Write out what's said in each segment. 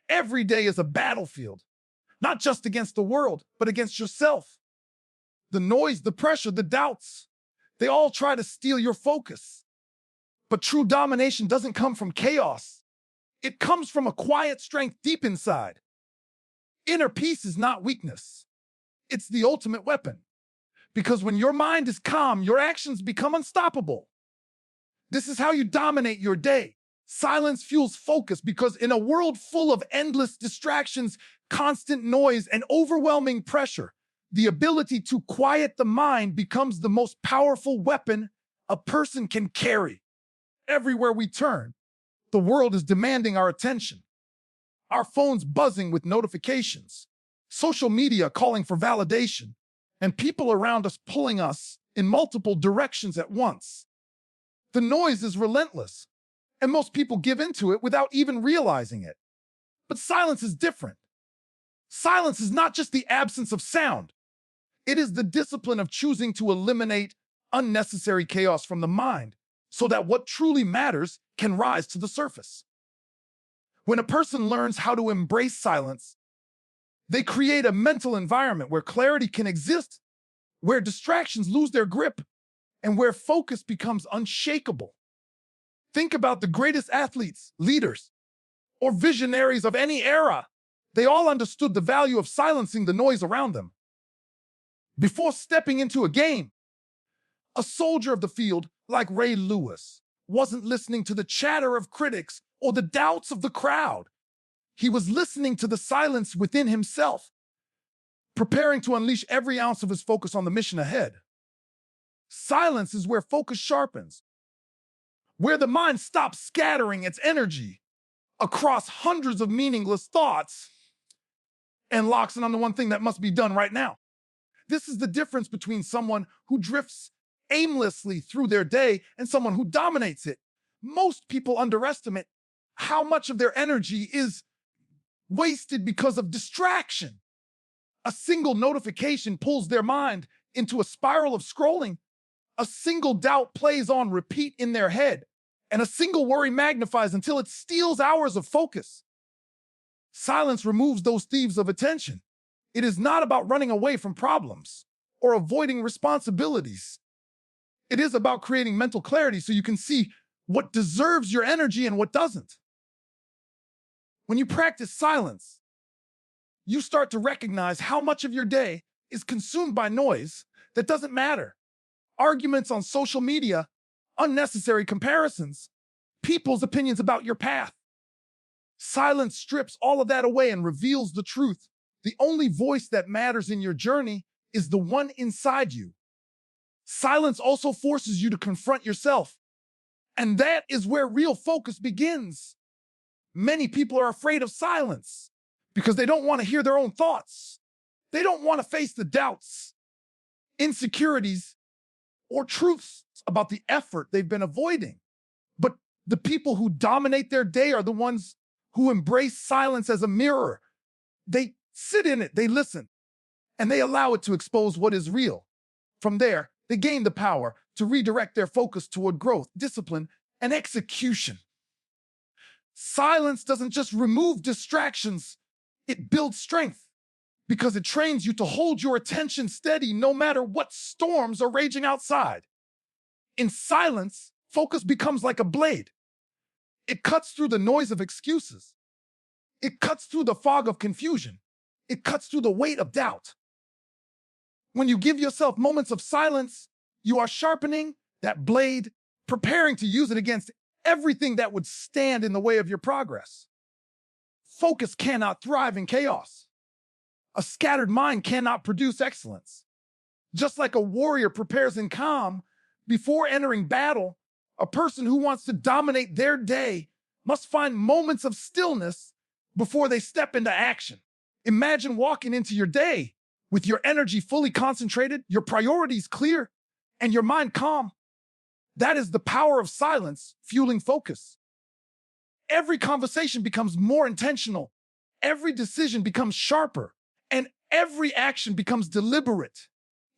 Every day is a battlefield, not just against the world, but against yourself. The noise, the pressure, the doubts, they all try to steal your focus. But true domination doesn't come from chaos. It comes from a quiet strength deep inside. Inner peace is not weakness. It's the ultimate weapon. Because when your mind is calm, your actions become unstoppable. This is how you dominate your day. Silence fuels focus because in a world full of endless distractions, constant noise, and overwhelming pressure, the ability to quiet the mind becomes the most powerful weapon a person can carry. Everywhere we turn, the world is demanding our attention. Our phones buzzing with notifications, social media calling for validation, and people around us pulling us in multiple directions at once. The noise is relentless, and most people give into it without even realizing it. But silence is different. Silence is not just the absence of sound. It is the discipline of choosing to eliminate unnecessary chaos from the mind so that what truly matters can rise to the surface. When a person learns how to embrace silence, they create a mental environment where clarity can exist, where distractions lose their grip, and where focus becomes unshakable. Think about the greatest athletes, leaders, or visionaries of any era. They all understood the value of silencing the noise around them. Before stepping into a game, a soldier of the field like Ray Lewis wasn't listening to the chatter of critics or the doubts of the crowd. He was listening to the silence within himself, preparing to unleash every ounce of his focus on the mission ahead. Silence is where focus sharpens, where the mind stops scattering its energy across hundreds of meaningless thoughts and locks in on the one thing that must be done right now. This is the difference between someone who drifts aimlessly through their day and someone who dominates it. Most people underestimate how much of their energy is wasted because of distraction. A single notification pulls their mind into a spiral of scrolling. A single doubt plays on repeat in their head, and a single worry magnifies until it steals hours of focus. Silence removes those thieves of attention. It is not about running away from problems or avoiding responsibilities. It is about creating mental clarity so you can see what deserves your energy and what doesn't. When you practice silence, you start to recognize how much of your day is consumed by noise that doesn't matter. Arguments on social media, unnecessary comparisons, people's opinions about your path. Silence strips all of that away and reveals the truth. The only voice that matters in your journey is the one inside you. Silence also forces you to confront yourself. And that is where real focus begins. Many people are afraid of silence because they don't want to hear their own thoughts. They don't want to face the doubts, insecurities, or truths about the effort they've been avoiding. But the people who dominate their day are the ones who embrace silence as a mirror. They sit in it, they listen, and they allow it to expose what is real. From there, they gain the power to redirect their focus toward growth, discipline, and execution. Silence doesn't just remove distractions, it builds strength because it trains you to hold your attention steady no matter what storms are raging outside. In silence, focus becomes like a blade. It cuts through the noise of excuses. It cuts through the fog of confusion. It cuts through the weight of doubt. When you give yourself moments of silence, you are sharpening that blade, preparing to use it against everything that would stand in the way of your progress. Focus cannot thrive in chaos. A scattered mind cannot produce excellence. Just like a warrior prepares in calm before entering battle, a person who wants to dominate their day must find moments of stillness before they step into action. Imagine walking into your day with your energy fully concentrated, your priorities clear, and your mind calm. That is the power of silence fueling focus. Every conversation becomes more intentional. Every decision becomes sharper, and every action becomes deliberate.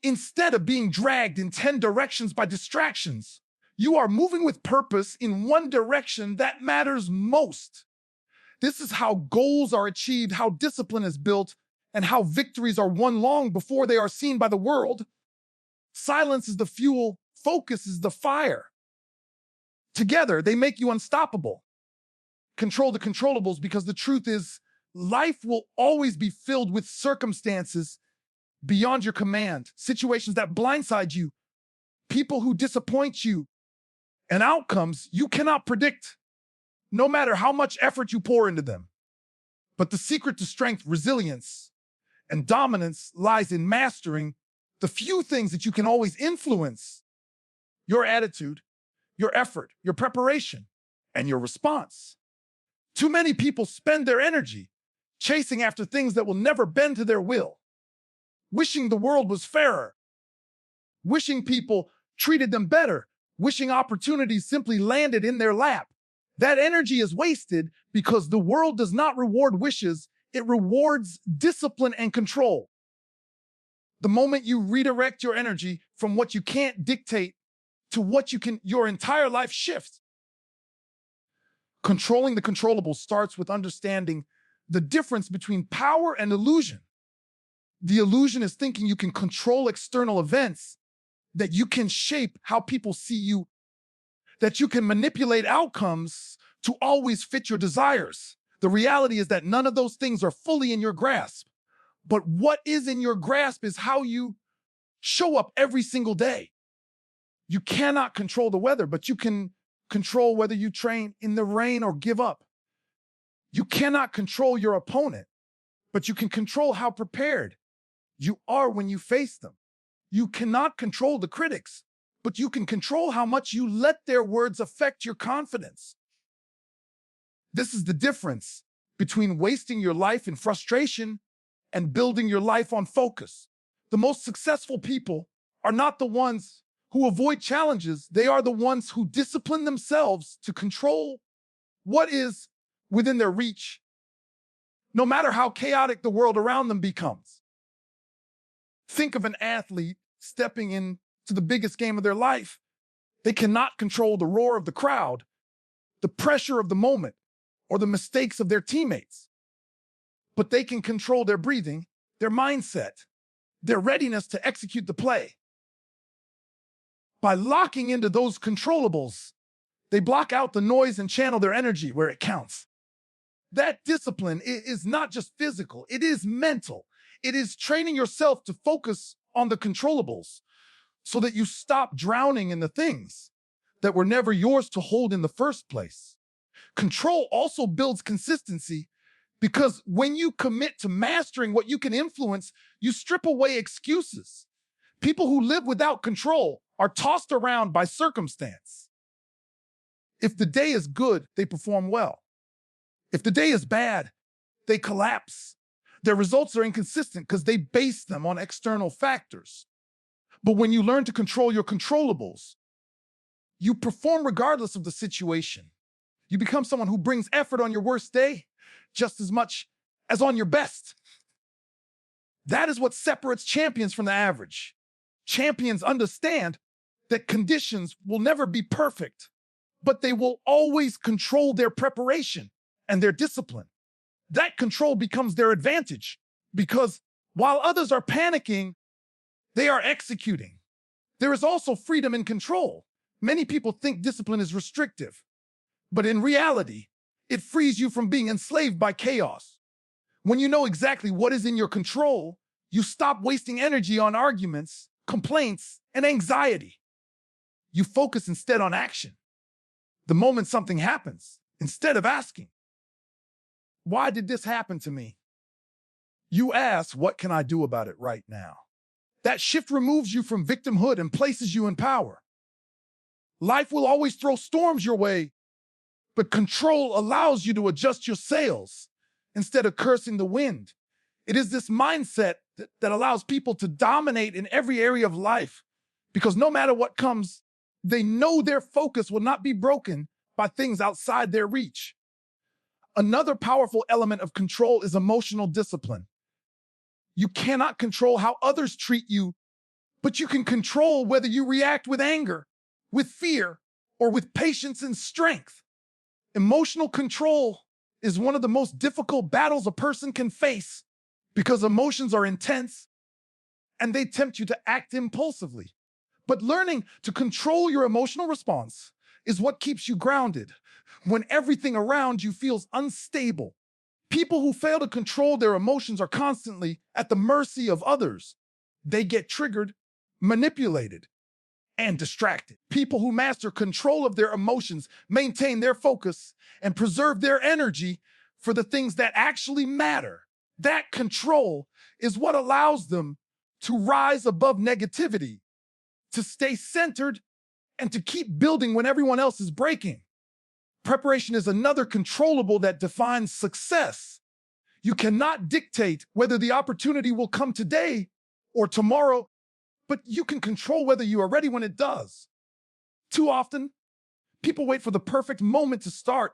Instead of being dragged in 10 directions by distractions, you are moving with purpose in one direction that matters most. This is how goals are achieved, how discipline is built, and how victories are won long before they are seen by the world. Silence is the fuel, focus is the fire. Together, they make you unstoppable. Control the controllables, because the truth is, life will always be filled with circumstances beyond your command, situations that blindside you, people who disappoint you, and outcomes you cannot predict, no matter how much effort you pour into them. But the secret to strength, resilience, and dominance lies in mastering the few things that you can always influence: your attitude, your effort, your preparation, and your response. Too many people spend their energy chasing after things that will never bend to their will, wishing the world was fairer, wishing people treated them better, wishing opportunities simply landed in their lap. That energy is wasted because the world does not reward wishes, it rewards discipline and control. The moment you redirect your energy from what you can't dictate to what you can, your entire life shifts. Controlling the controllables starts with understanding the difference between power and illusion. The illusion is thinking you can control external events, that you can shape how people see you, that you can manipulate outcomes to always fit your desires. The reality is that none of those things are fully in your grasp. But what is in your grasp is how you show up every single day. You cannot control the weather, but you can control whether you train in the rain or give up. You cannot control your opponent, but you can control how prepared you are when you face them. You cannot control the critics, but you can control how much you let their words affect your confidence. This is the difference between wasting your life in frustration and building your life on focus. The most successful people are not the ones who avoid challenges. They are the ones who discipline themselves to control what is within their reach, no matter how chaotic the world around them becomes. Think of an athlete stepping into the biggest game of their life. They cannot control the roar of the crowd, the pressure of the moment, or the mistakes of their teammates. But they can control their breathing, their mindset, their readiness to execute the play. By locking into those controllables, they block out the noise and channel their energy where it counts. That discipline is not just physical, it is mental. It is training yourself to focus on the controllables so that you stop drowning in the things that were never yours to hold in the first place. Control also builds consistency, because when you commit to mastering what you can influence, you strip away excuses. People who live without control are tossed around by circumstance. If the day is good, they perform well. If the day is bad, they collapse. Their results are inconsistent because they base them on external factors. But when you learn to control your controllables, you perform regardless of the situation. You become someone who brings effort on your worst day just as much as on your best. That is what separates champions from the average. Champions understand that conditions will never be perfect, but they will always control their preparation and their discipline. That control becomes their advantage, because while others are panicking, they are executing. There is also freedom in control. Many people think discipline is restrictive, but in reality, it frees you from being enslaved by chaos. When you know exactly what is in your control, you stop wasting energy on arguments, complaints, and anxiety. You focus instead on action. The moment something happens, instead of asking, "Why did this happen to me?" you ask, "What can I do about it right now?" That shift removes you from victimhood and places you in power. Life will always throw storms your way, but control allows you to adjust your sails instead of cursing the wind. It is this mindset that allows people to dominate in every area of life, because no matter what comes, they know their focus will not be broken by things outside their reach. Another powerful element of control is emotional discipline. You cannot control how others treat you, but you can control whether you react with anger, with fear, or with patience and strength. Emotional control is one of the most difficult battles a person can face because emotions are intense and they tempt you to act impulsively. But learning to control your emotional response is what keeps you grounded when everything around you feels unstable. People who fail to control their emotions are constantly at the mercy of others. They get triggered, manipulated, and distracted. People who master control of their emotions maintain their focus and preserve their energy for the things that actually matter. That control is what allows them to rise above negativity, to stay centered, and to keep building when everyone else is breaking. Preparation is another controllable that defines success. You cannot dictate whether the opportunity will come today or tomorrow, but you can control whether you are ready when it does. Too often, people wait for the perfect moment to start,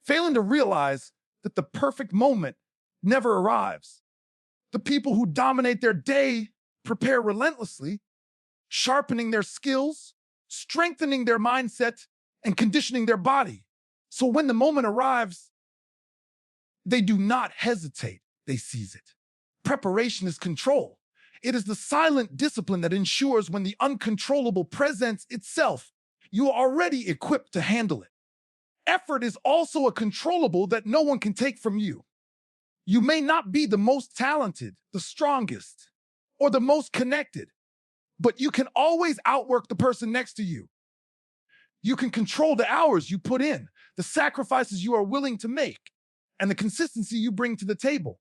failing to realize that the perfect moment never arrives. The people who dominate their day prepare relentlessly, sharpening their skills, strengthening their mindset, and conditioning their body. So when the moment arrives, they do not hesitate, they seize it. Preparation is control. It is the silent discipline that ensures when the uncontrollable presents itself, you are already equipped to handle it. Effort is also a controllable that no one can take from you. You may not be the most talented, the strongest, or the most connected, but you can always outwork the person next to you. You can control the hours you put in, the sacrifices you are willing to make, and the consistency you bring to the table.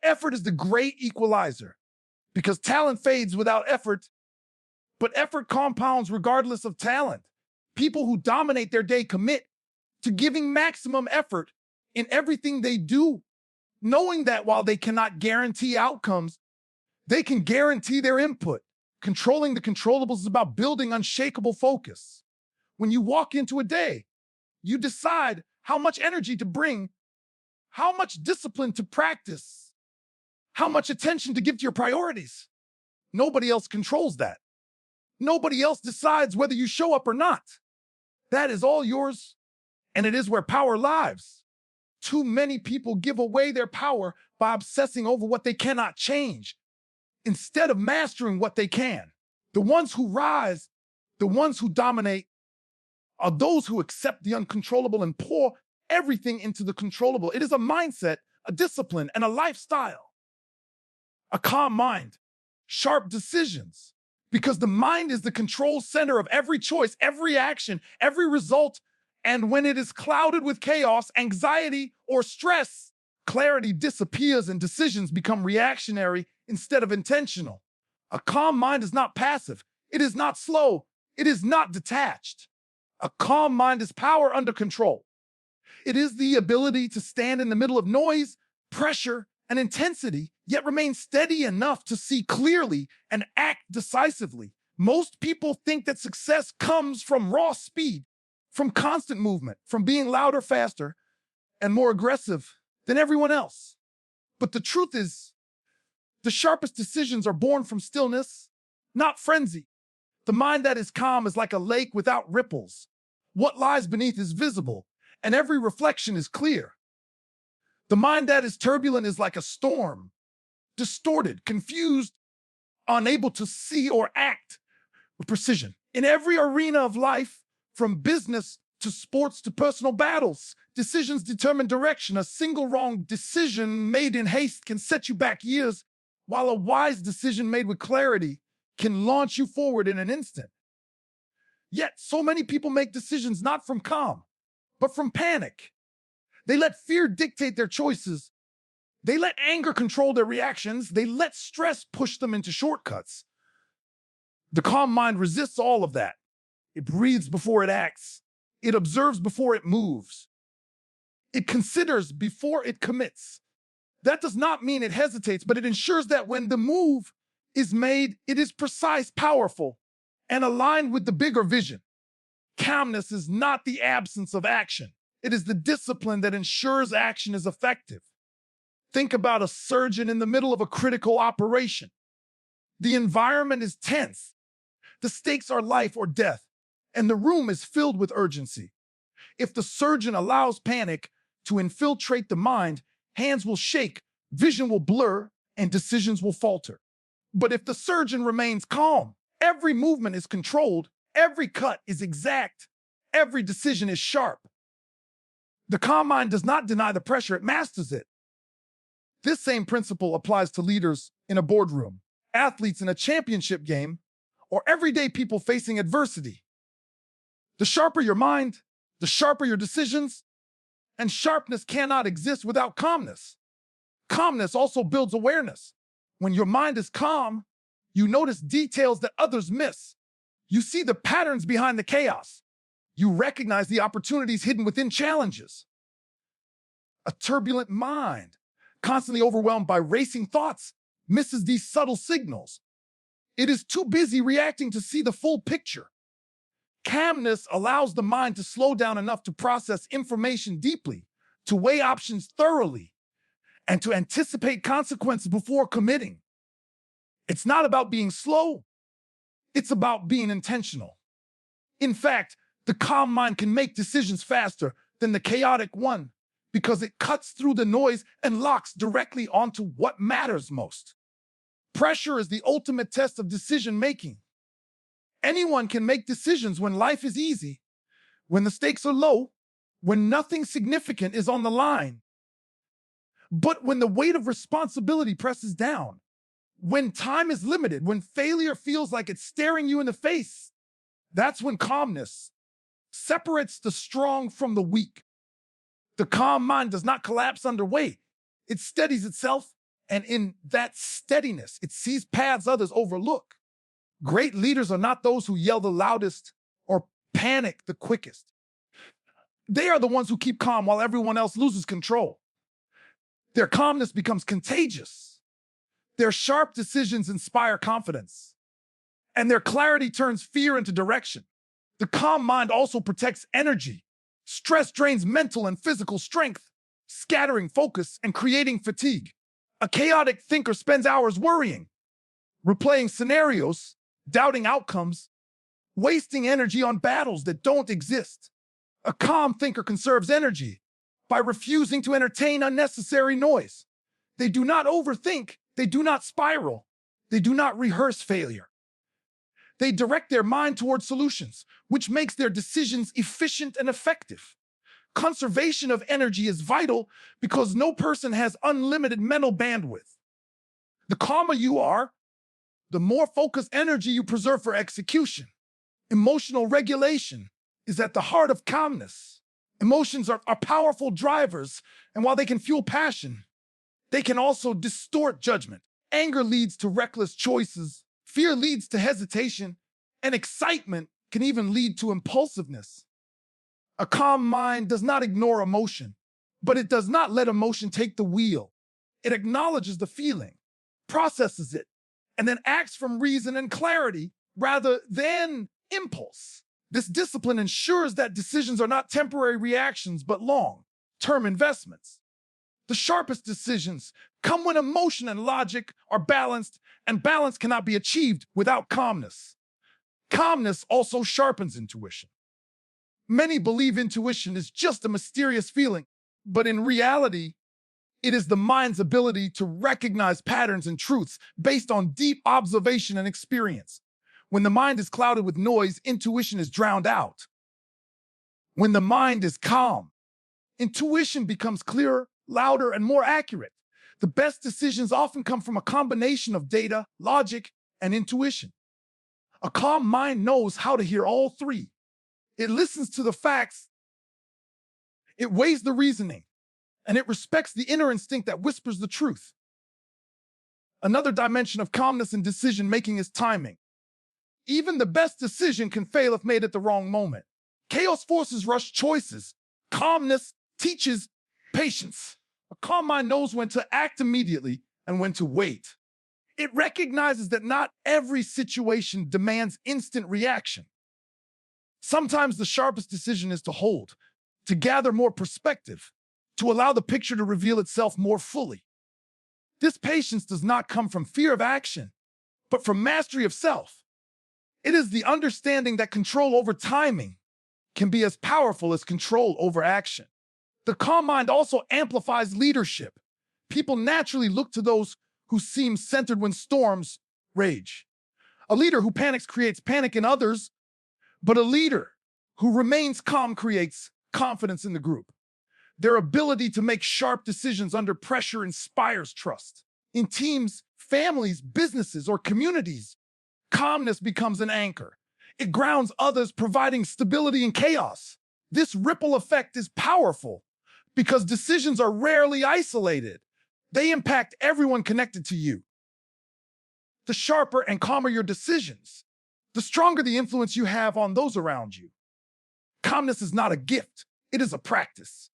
Effort is the great equalizer because talent fades without effort, but effort compounds regardless of talent. People who dominate their day commit to giving maximum effort in everything they do, knowing that while they cannot guarantee outcomes, they can guarantee their input. Controlling the controllables is about building unshakable focus. When you walk into a day, you decide how much energy to bring, how much discipline to practice, how much attention to give to your priorities. Nobody else controls that. Nobody else decides whether you show up or not. That is all yours, and it is where power lies. Too many people give away their power by obsessing over what they cannot change, instead of mastering what they can. The ones who rise, the ones who dominate, are those who accept the uncontrollable and pour everything into the controllable. It is a mindset, a discipline, and a lifestyle. A calm mind, sharp decisions, because the mind is the control center of every choice, every action, every result. And when it is clouded with chaos, anxiety, or stress, clarity disappears and decisions become reactionary instead of intentional. A calm mind is not passive. It is not slow. It is not detached. A calm mind is power under control. It is the ability to stand in the middle of noise, pressure, and intensity, yet remain steady enough to see clearly and act decisively. Most people think that success comes from raw speed, from constant movement, from being louder, faster, and more aggressive than everyone else. But the truth is, the sharpest decisions are born from stillness, not frenzy. The mind that is calm is like a lake without ripples. What lies beneath is visible, and every reflection is clear. The mind that is turbulent is like a storm, distorted, confused, unable to see or act with precision. In every arena of life, from business to sports to personal battles, decisions determine direction. A single wrong decision made in haste can set you back years, while a wise decision made with clarity can launch you forward in an instant. Yet, so many people make decisions not from calm, but from panic. They let fear dictate their choices. They let anger control their reactions. They let stress push them into shortcuts. The calm mind resists all of that. It breathes before it acts. It observes before it moves. It considers before it commits. That does not mean it hesitates, but it ensures that when the move is made, it is precise, powerful, and aligned with the bigger vision. Calmness is not the absence of action. It is the discipline that ensures action is effective. Think about a surgeon in the middle of a critical operation. The environment is tense. The stakes are life or death, and the room is filled with urgency. If the surgeon allows panic, to infiltrate the mind, hands will shake, vision will blur, and decisions will falter. But if the surgeon remains calm, every movement is controlled, every cut is exact, every decision is sharp. The calm mind does not deny the pressure, it masters it. This same principle applies to leaders in a boardroom, athletes in a championship game, or everyday people facing adversity. The sharper your mind, the sharper your decisions, and sharpness cannot exist without calmness. Calmness also builds awareness. When your mind is calm, you notice details that others miss. You see the patterns behind the chaos. You recognize the opportunities hidden within challenges. A turbulent mind, constantly overwhelmed by racing thoughts, misses these subtle signals. It is too busy reacting to see the full picture. Calmness allows the mind to slow down enough to process information deeply, to weigh options thoroughly, and to anticipate consequences before committing. It's not about being slow. It's about being intentional. In fact, the calm mind can make decisions faster than the chaotic one because it cuts through the noise and locks directly onto what matters most. Pressure is the ultimate test of decision-making. Anyone can make decisions when life is easy, when the stakes are low, when nothing significant is on the line. But when the weight of responsibility presses down, when time is limited, when failure feels like it's staring you in the face, that's when calmness separates the strong from the weak. The calm mind does not collapse under weight. It steadies itself, and in that steadiness, it sees paths others overlook. Great leaders are not those who yell the loudest or panic the quickest. They are the ones who keep calm while everyone else loses control. Their calmness becomes contagious. Their sharp decisions inspire confidence, and their clarity turns fear into direction. The calm mind also protects energy. Stress drains mental and physical strength, scattering focus and creating fatigue. A chaotic thinker spends hours worrying, replaying scenarios, doubting outcomes, wasting energy on battles that don't exist. A calm thinker conserves energy by refusing to entertain unnecessary noise. They do not overthink, they do not spiral, they do not rehearse failure. They direct their mind toward solutions, which makes their decisions efficient and effective. Conservation of energy is vital because no person has unlimited mental bandwidth. The calmer you are, the more focused energy you preserve for execution. Emotional regulation is at the heart of calmness. Emotions are powerful drivers, and while they can fuel passion, they can also distort judgment. Anger leads to reckless choices, fear leads to hesitation, and excitement can even lead to impulsiveness. A calm mind does not ignore emotion, but it does not let emotion take the wheel. It acknowledges the feeling, processes it, and then acts from reason and clarity rather than impulse. This discipline ensures that decisions are not temporary reactions, but long-term investments. The sharpest decisions come when emotion and logic are balanced, and balance cannot be achieved without calmness. Calmness also sharpens intuition. Many believe intuition is just a mysterious feeling, but in reality, it is the mind's ability to recognize patterns and truths based on deep observation and experience. When the mind is clouded with noise, intuition is drowned out. When the mind is calm, intuition becomes clearer, louder, and more accurate. The best decisions often come from a combination of data, logic, and intuition. A calm mind knows how to hear all three. It listens to the facts, it weighs the reasoning, and it respects the inner instinct that whispers the truth. Another dimension of calmness in decision-making is timing. Even the best decision can fail if made at the wrong moment. Chaos forces rush choices. Calmness teaches patience. A calm mind knows when to act immediately and when to wait. It recognizes that not every situation demands instant reaction. Sometimes the sharpest decision is to hold, to gather more perspective, to allow the picture to reveal itself more fully. This patience does not come from fear of action, but from mastery of self. It is the understanding that control over timing can be as powerful as control over action. The calm mind also amplifies leadership. People naturally look to those who seem centered when storms rage. A leader who panics creates panic in others, but a leader who remains calm creates confidence in the group. Their ability to make sharp decisions under pressure inspires trust. In teams, families, businesses, or communities, calmness becomes an anchor. It grounds others, providing stability in chaos. This ripple effect is powerful because decisions are rarely isolated. They impact everyone connected to you. The sharper and calmer your decisions, the stronger the influence you have on those around you. Calmness is not a gift, it is a practice.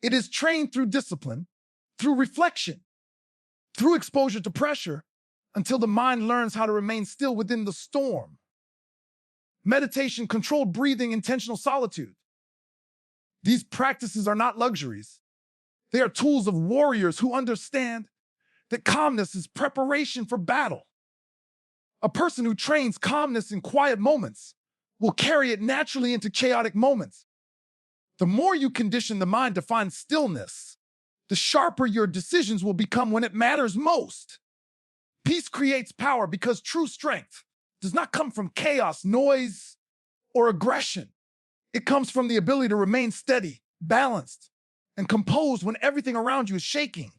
It is trained through discipline, through reflection, through exposure to pressure, until the mind learns how to remain still within the storm. Meditation, controlled breathing, intentional solitude. These practices are not luxuries. They are tools of warriors who understand that calmness is preparation for battle. A person who trains calmness in quiet moments will carry it naturally into chaotic moments. The more you condition the mind to find stillness, the sharper your decisions will become when it matters most. Peace creates power because true strength does not come from chaos, noise, or aggression. It comes from the ability to remain steady, balanced, and composed when everything around you is shaking.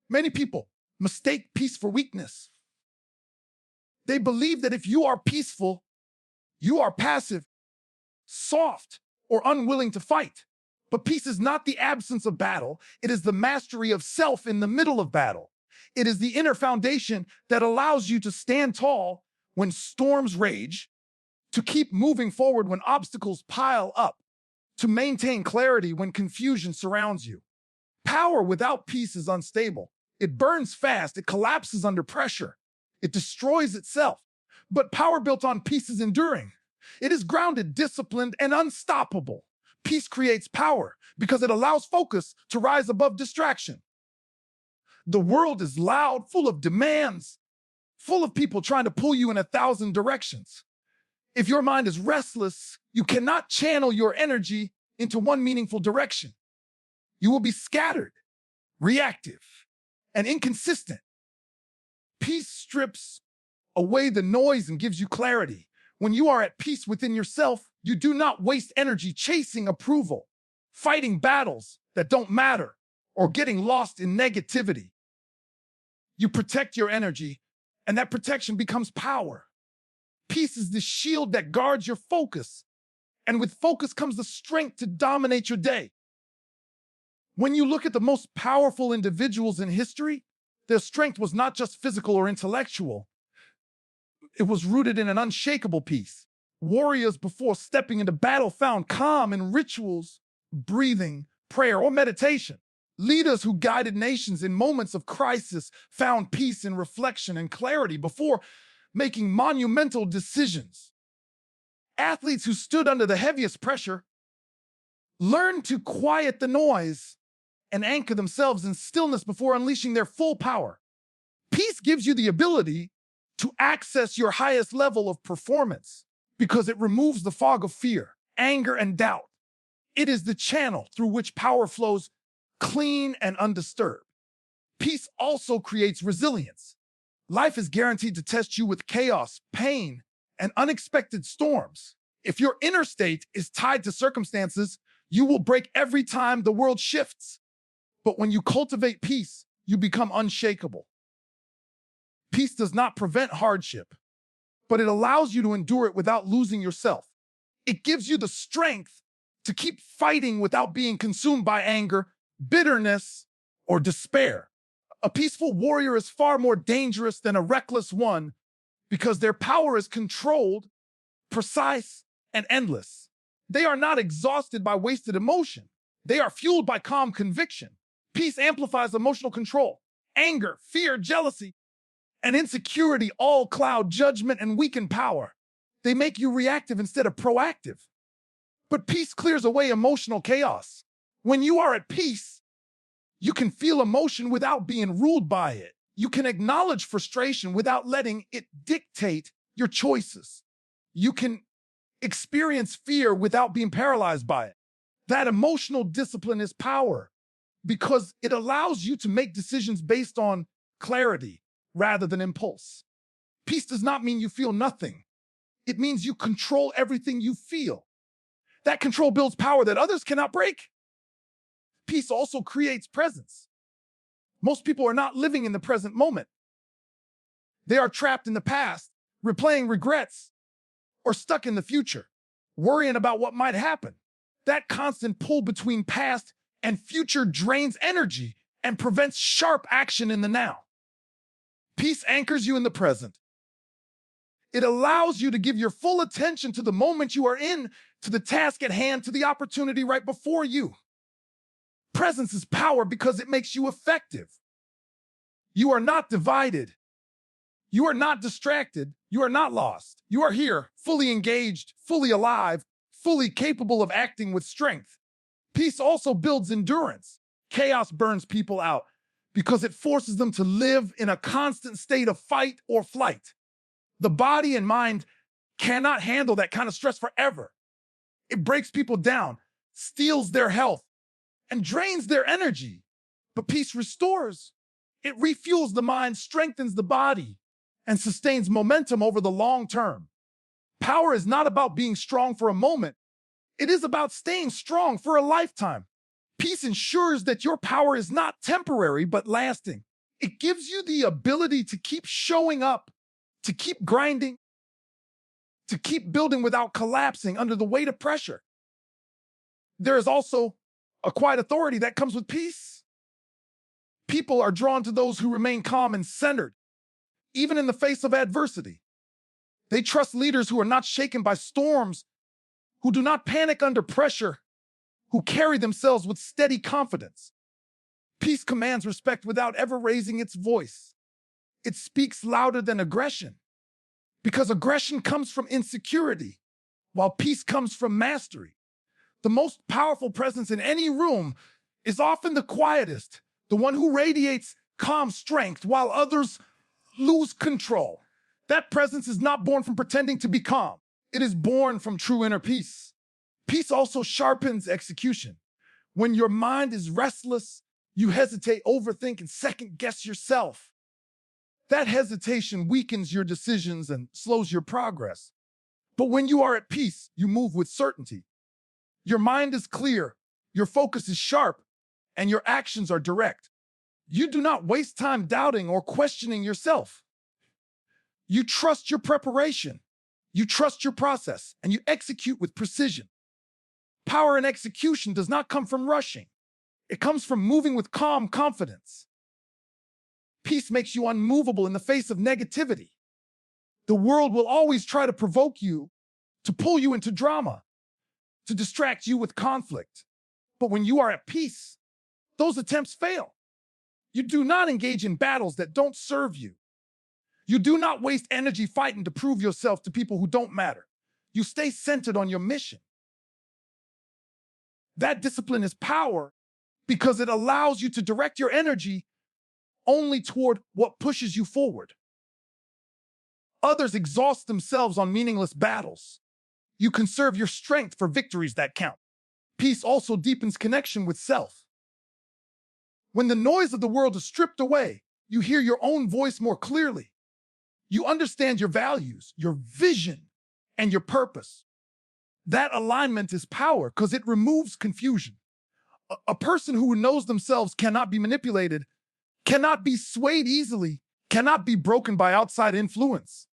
Many people mistake peace for weakness. They believe that if you are peaceful, you are passive, soft, or unwilling to fight. But peace is not the absence of battle. It is the mastery of self in the middle of battle. It is the inner foundation that allows you to stand tall when storms rage, to keep moving forward when obstacles pile up, to maintain clarity when confusion surrounds you. Power without peace is unstable. It burns fast, it collapses under pressure, it destroys itself. But power built on peace is enduring. It is grounded, disciplined, and unstoppable. Peace creates power because it allows focus to rise above distraction. The world is loud, full of demands, full of people trying to pull you in 1,000 directions. If your mind is restless, you cannot channel your energy into one meaningful direction. You will be scattered, reactive, and inconsistent. Peace strips away the noise and gives you clarity. When you are at peace within yourself, you do not waste energy chasing approval, fighting battles that don't matter, or getting lost in negativity. You protect your energy, and that protection becomes power. Peace is the shield that guards your focus, and with focus comes the strength to dominate your day. When you look at the most powerful individuals in history, their strength was not just physical or intellectual. It was rooted in an unshakable peace. Warriors before stepping into battle found calm in rituals, breathing, prayer, or meditation. Leaders who guided nations in moments of crisis found peace in reflection and clarity before making monumental decisions. Athletes who stood under the heaviest pressure learned to quiet the noise and anchor themselves in stillness before unleashing their full power. Peace gives you the ability to access your highest level of performance because it removes the fog of fear, anger, and doubt. It is the channel through which power flows clean and undisturbed. Peace also creates resilience. Life is guaranteed to test you with chaos, pain, and unexpected storms. If your inner state is tied to circumstances, you will break every time the world shifts. But when you cultivate peace, you become unshakable. Peace does not prevent hardship, but it allows you to endure it without losing yourself. It gives you the strength to keep fighting without being consumed by anger, bitterness, or despair. A peaceful warrior is far more dangerous than a reckless one because their power is controlled, precise, and endless. They are not exhausted by wasted emotion. They are fueled by calm conviction. Peace amplifies emotional control. Anger, fear, jealousy, and insecurity all cloud judgment and weaken power. They make you reactive instead of proactive. But peace clears away emotional chaos. When you are at peace, you can feel emotion without being ruled by it. You can acknowledge frustration without letting it dictate your choices. You can experience fear without being paralyzed by it. That emotional discipline is power because it allows you to make decisions based on clarity rather than impulse. Peace does not mean you feel nothing. It means you control everything you feel. That control builds power that others cannot break. Peace also creates presence. Most people are not living in the present moment. They are trapped in the past, replaying regrets, or stuck in the future, worrying about what might happen. That constant pull between past and future drains energy and prevents sharp action in the now. Peace anchors you in the present. It allows you to give your full attention to the moment you are in, to the task at hand, to the opportunity right before you. Presence is power because it makes you effective. You are not divided. You are not distracted. You are not lost. You are here, fully engaged, fully alive, fully capable of acting with strength. Peace also builds endurance. Chaos burns people out because it forces them to live in a constant state of fight or flight. The body and mind cannot handle that kind of stress forever. It breaks people down, steals their health, and drains their energy. But peace restores. It refuels the mind, strengthens the body, and sustains momentum over the long term. Power is not about being strong for a moment. It is about staying strong for a lifetime. Peace ensures that your power is not temporary, but lasting. It gives you the ability to keep showing up, to keep grinding, to keep building without collapsing under the weight of pressure. There is also a quiet authority that comes with peace. People are drawn to those who remain calm and centered, even in the face of adversity. They trust leaders who are not shaken by storms, who do not panic under pressure, who carry themselves with steady confidence. Peace commands respect without ever raising its voice. It speaks louder than aggression, because aggression comes from insecurity, while peace comes from mastery. The most powerful presence in any room is often the quietest, the one who radiates calm strength while others lose control. That presence is not born from pretending to be calm. It is born from true inner peace. Peace also sharpens execution. When your mind is restless, you hesitate, overthink, and second-guess yourself. That hesitation weakens your decisions and slows your progress. But when you are at peace, you move with certainty. Your mind is clear, your focus is sharp, and your actions are direct. You do not waste time doubting or questioning yourself. You trust your preparation, you trust your process, and you execute with precision. Power in execution does not come from rushing. It comes from moving with calm confidence. Peace makes you unmovable in the face of negativity. The world will always try to provoke you, to pull you into drama, to distract you with conflict. But when you are at peace, those attempts fail. You do not engage in battles that don't serve you. You do not waste energy fighting to prove yourself to people who don't matter. You stay centered on your mission. That discipline is power because it allows you to direct your energy only toward what pushes you forward. Others exhaust themselves on meaningless battles. You conserve your strength for victories that count. Peace also deepens connection with self. When the noise of the world is stripped away, you hear your own voice more clearly. You understand your values, your vision, and your purpose. That alignment is power because it removes confusion. A person who knows themselves cannot be manipulated, cannot be swayed easily, cannot be broken by outside influence.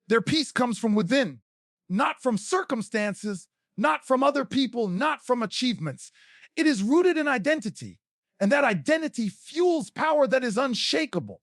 Their peace comes from within, not from circumstances, not from other people, not from achievements. It is rooted in identity, and that identity fuels power that is unshakable.